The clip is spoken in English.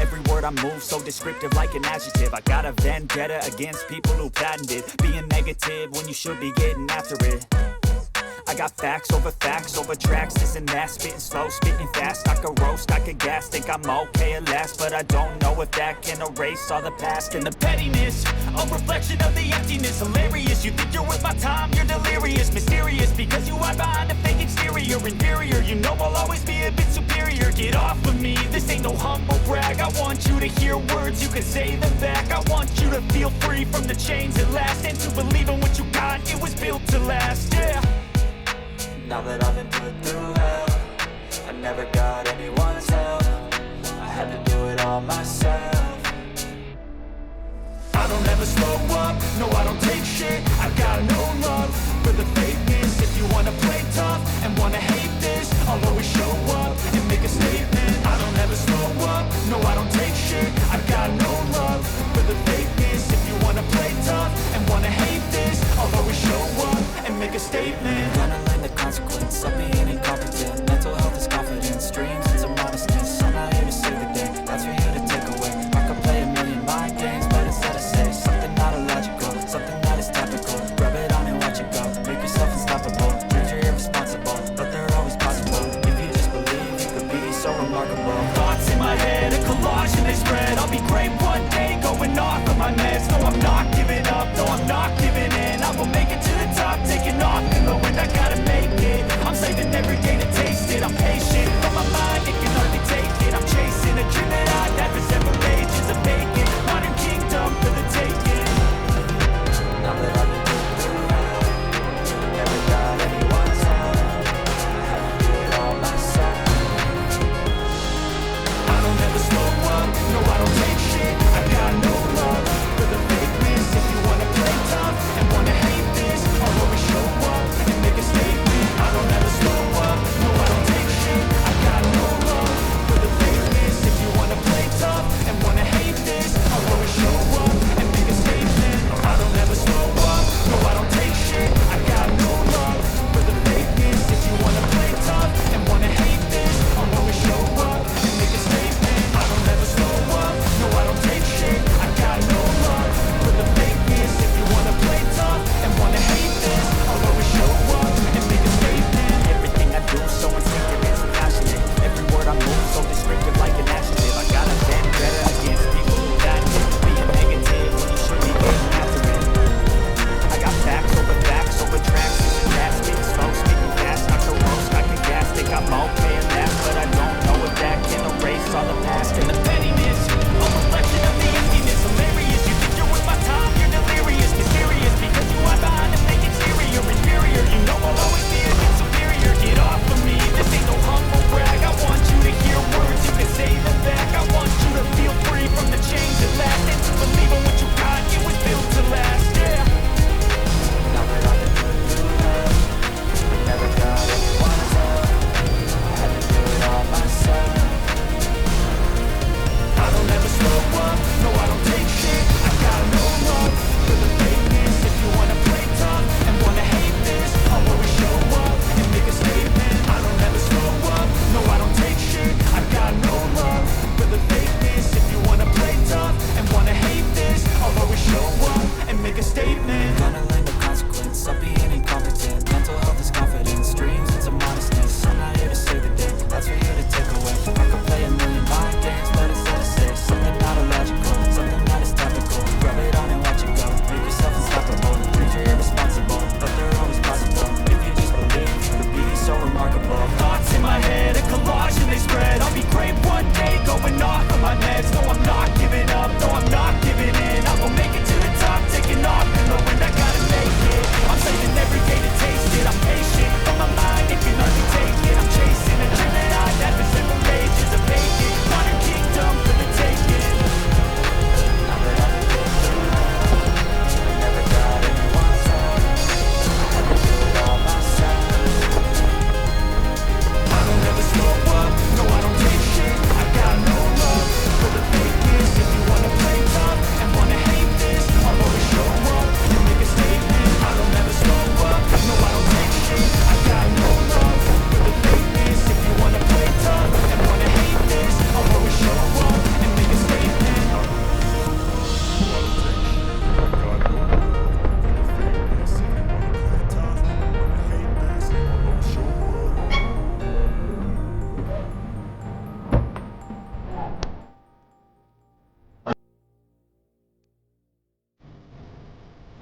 Every word I move so descriptive like an adjective. I got a vendetta against people who patented being negative when you should be getting after it. I got facts over tracks, this and that. Spitting slow, spitting fast, I could roast, I could gas. Think I'm okay at last, but I don't know if that can erase all the past. And the pettiness, a reflection of the emptiness. Hilarious, you think you're worth my time, you're delirious. Mysterious, because you hide behind a fake exterior. Inferior, you know I'll always be a bit superior. Get off of me, this ain't no humble brag. I want you to hear words, you can say them back. I want you to feel free from the chains at last, and to believe in what you got, it was built to last, yeah. Now that I've been put through hell, I never got anyone's help. I had to do it all myself. I don't ever slow up, no I don't take shit. I got no love for the fakeness. If you wanna play tough and wanna hate this, I'll always show up and make a statement. I don't ever slow up, no I don't take shit. I got no love for the fakeness.